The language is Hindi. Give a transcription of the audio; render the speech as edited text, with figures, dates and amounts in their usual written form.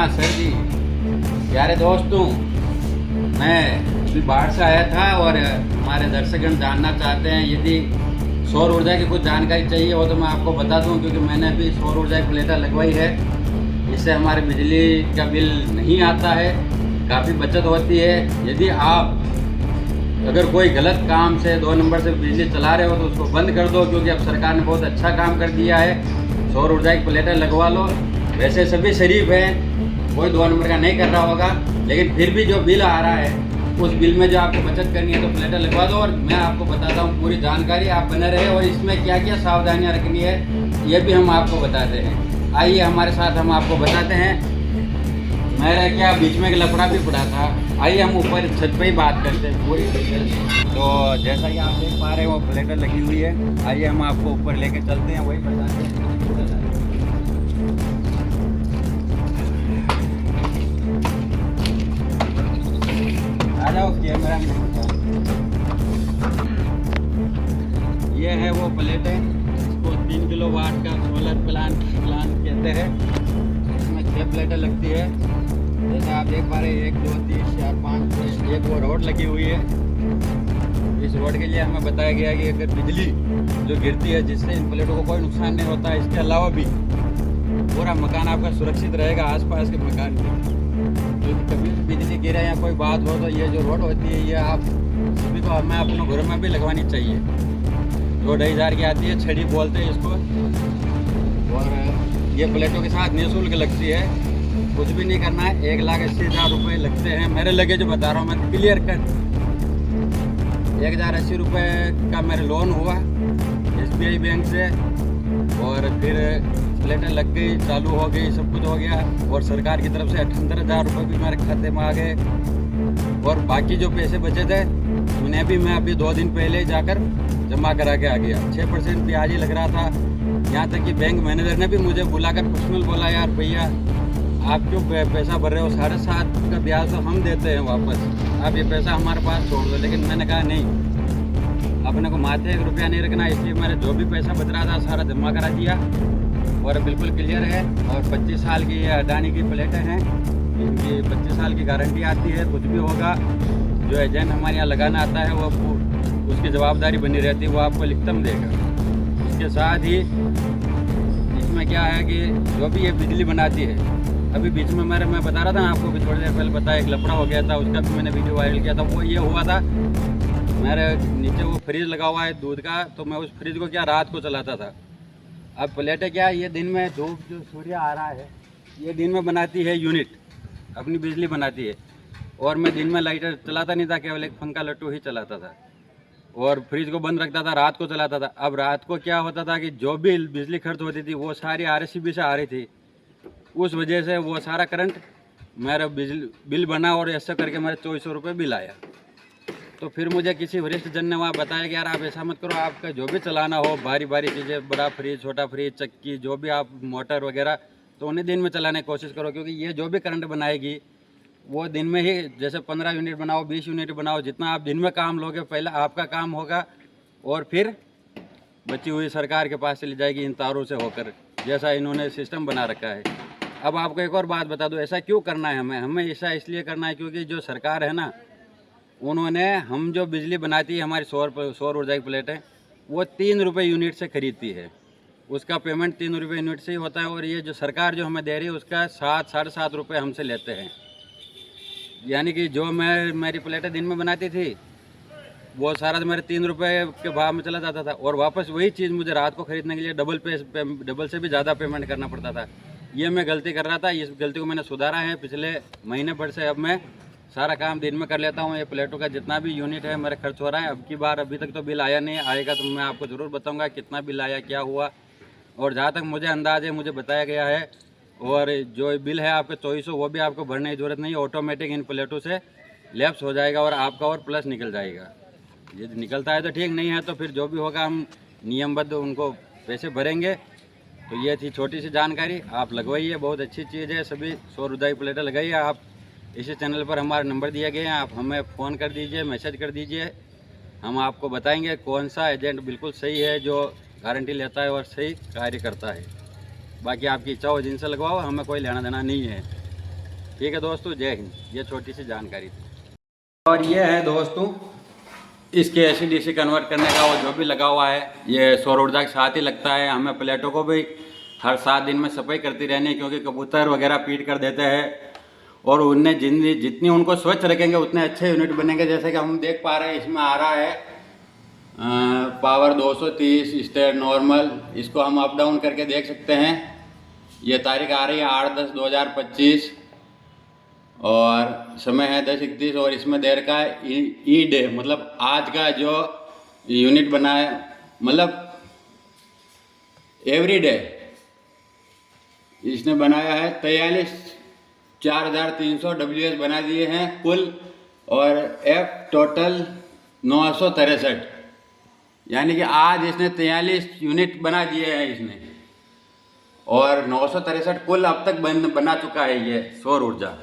हाँ सर जी, प्यारे दोस्तों, मैं अभी बाहर से आया था और हमारे दर्शकगण जानना चाहते हैं यदि सौर ऊर्जा की कुछ जानकारी चाहिए हो तो मैं आपको बता दूं, क्योंकि मैंने अभी सौर ऊर्जा की प्लेटें लगवाई है। इससे हमारे बिजली का बिल नहीं आता है, काफ़ी बचत होती है। यदि आप अगर कोई गलत काम से 2 नंबर से बिजली चला रहे हो तो उसको बंद कर दो, क्योंकि अब सरकार ने बहुत अच्छा काम कर दिया है। सौर ऊर्जा की प्लेटें लगवा लो। वैसे सभी शरीफ हैं, कोई 2 नंबर का नहीं कर रहा होगा, लेकिन फिर भी जो बिल आ रहा है उस बिल में जो आपको बचत करनी है तो प्लेटें लगवा दो। और मैं आपको बताता हूँ पूरी जानकारी, आप बने रहे और इसमें क्या क्या सावधानियाँ रखनी है ये भी हम आपको बताते हैं। आइए हमारे साथ, हम आपको बताते हैं। मेरा क्या बीच में एक लफड़ा भी पड़ा था। आइए हम ऊपर छत पे ही बात करते हैं पूरी डिटेल। तो जैसा कि आप देख पा रहे हैं वो प्लेटें लगी हुई है। आइए हम आपको ऊपर लेके चलते हैं, वही बताते हैं। आ जाओ कैमरा में। ये है वो प्लेटें, इसको 3 किलोवाट का सोलर प्लांट कहते हैं। इसमें 6 प्लेटें लगती है। जैसा आप देख पा रहे हैं 1 2 3 4 5 6, एक वो रोड लगी हुई है। इस रोड के लिए हमें बताया गया कि अगर बिजली जो गिरती है जिससे इन प्लेटों को कोई नुकसान नहीं होता है, इसके अलावा भी पूरा मकान आपका सुरक्षित रहेगा आसपास के मकान के। क्योंकि कभी भी बिजली गिरे या कोई बात हो तो ये जो रोड होती है ये आप सभी को हमें अपने घरों में भी लगवानी चाहिए। 2,500 की आती है, छड़ी बोलते हैं इसको। और ये प्लेटों के साथ निःशुल्क लगती है, कुछ भी नहीं करना है। 1,80,000 रुपये लगते हैं मेरे लगे, जो बता रहा हूँ मैं क्लियर कट। 1,080 रुपये का मेरा लोन हुआ SBI बैंक से, और फिर प्लेटें लग गई, चालू हो गई, सब कुछ हो गया। और सरकार की तरफ से 78,000 रुपये भी मेरे खाते में आ गए। और बाकी जो पैसे बचे थे उन्हें भी मैं अभी 2 दिन पहले ही जाकर जमा करा के आ गया। 6% ब्याज ही लग रहा था। यहाँ तक कि बैंक मैनेजर ने भी मुझे बुलाकर पर्सनल बोला, यार भैया आप क्यों पैसा भर रहे हो, 7.5 का ब्याज तो हम देते हैं वापस, आप ये पैसा हमारे पास छोड़ दो। लेकिन मैंने कहा नहीं, अपने को माथे 1 रुपया नहीं रखना। इसलिए मैंने जो भी पैसा बच रहा था सारा जमा करा दिया और बिल्कुल क्लियर है। और 25 साल की ये अडानी की प्लेटें हैं, इनकी 25 साल की गारंटी आती है। कुछ भी होगा, जो एजेंट हमारे यहाँ लगाना आता है वो उसकी जवाबदारी बनी रहती है, वो आपको लिखतम देगा। इसके साथ ही इसमें क्या है कि जो भी ये बिजली बनाती है, अभी बीच में मैं बता रहा था ना आपको, भी थोड़ी देर पहले बताया, एक लफड़ा हो गया था, उसका भी मैंने वीडियो वायरल किया था। वो ये हुआ था, मेरे नीचे वो फ्रिज लगा हुआ है दूध का, तो मैं उस फ्रिज को क्या रात को चलाता था। अब प्लेटें क्या, ये दिन में धूप जो सूर्य आ रहा है ये दिन में बनाती है यूनिट, अपनी बिजली बनाती है। और मैं दिन में लाइटर चलाता नहीं था, केवल एक पंखा लट्टू ही चलाता था और फ्रिज को बंद रखता था, रात को चलाता था। अब रात को क्या होता था कि जो भी बिजली खर्च होती थी वो सारी RSCB से आ रही थी, उस वजह से वो सारा करंट मेरा बिल बना और ऐसा करके मेरा 2400 रुपये बिल आया। तो फिर मुझे किसी वरिष्ठ जन ने वहाँ बताया कि यार आप ऐसा मत करो, आपका जो भी चलाना हो भारी भारी चीज़ें, बड़ा फ्रिज, छोटा फ्रिज, चक्की, जो भी आप मोटर वगैरह, तो उन्हें दिन में चलाने की कोशिश करो। क्योंकि ये जो भी करंट बनाएगी वो दिन में ही, जैसे 15 यूनिट बनाओ, 20 यूनिट बनाओ, जितना आप दिन में काम लोगे पहले आपका काम होगा और फिर बची हुई सरकार के पास चली जाएगी इन तारों से होकर, जैसा इन्होंने सिस्टम बना रखा है। अब आपको एक और बात बता दूं, ऐसा क्यों करना है हमें ऐसा इसलिए करना है क्योंकि जो सरकार है ना, उन्होंने हम जो बिजली बनाती है हमारी सौर ऊर्जा की प्लेटें, वो 3 रुपये यूनिट से खरीदती है। उसका पेमेंट 3 रुपये यूनिट से ही होता है। और ये जो सरकार जो हमें दे रही है उसका 7-7.5 रुपये हमसे लेते हैं। यानी कि जो मेरी प्लेटें दिन में बनाती थी वो सारा मेरे 3 रुपये के भाव में चला जाता था, और वापस वही चीज़ मुझे रात को ख़रीदने के लिए डबल से भी ज़्यादा पेमेंट करना पड़ता था। ये मैं गलती कर रहा था, इस गलती को मैंने सुधारा है पिछले महीने भर से। अब मैं सारा काम दिन में कर लेता हूँ। ये प्लेटों का जितना भी यूनिट है मेरा खर्च हो रहा है। अब की बार अभी तक तो बिल आया नहीं, आएगा तो मैं आपको ज़रूर बताऊँगा कितना बिल आया, क्या हुआ। और जहाँ तक मुझे अंदाज़ है, मुझे बताया गया है, और जो बिल है आपका 2400, वो भी आपको भरने की ज़रूरत नहीं है, ऑटोमेटिक इन प्लेटों से लैप्स हो जाएगा और आपका और प्लस निकल जाएगा। यदि निकलता है तो ठीक, नहीं है तो फिर जो भी होगा हम नियमबद्ध उनको पैसे भरेंगे। तो ये थी छोटी सी जानकारी, आप लगवाइए, बहुत अच्छी चीज़ है। सभी सौर ऊर्जा की प्लेटें लगाइए। आप इसी चैनल पर हमारा नंबर दिया गया है, आप हमें फ़ोन कर दीजिए, मैसेज कर दीजिए, हम आपको बताएंगे कौन सा एजेंट बिल्कुल सही है, जो गारंटी लेता है और सही कार्य करता है। बाकी आपकी इच्छा हो जिनसे लगवाओ, हमें कोई लेना देना नहीं है। ठीक है दोस्तों, जय हिंद। ये छोटी सी जानकारी थी। और ये है दोस्तों इसके AC/DC कन्वर्ट करने का वो जो भी लगा हुआ है, ये सौर ऊर्जा के साथ ही लगता है। हमें प्लेटों को भी हर 7 दिन में सफाई करती रहनी है, क्योंकि कबूतर वगैरह पीट कर देते हैं और उनने जितनी उनको स्वच्छ रखेंगे उतने अच्छे यूनिट बनेंगे। जैसे कि हम देख पा रहे हैं इसमें आ रहा है पावर 230 स्टेट नॉर्मल। इसको हम अप डाउन करके देख सकते हैं। ये तारीख आ रही है 8/10/2025 और समय है 10:31 और इसमें देर का ई डे, मतलब आज का जो यूनिट बना है, मतलब एवरी डे इसने बनाया है 43,4300 WS बना दिए हैं कुल, और F टोटल 963, यानी कि आज इसने 43 यूनिट बना दिए हैं इसने, और 963 कुल अब तक बना चुका है ये सौर ऊर्जा।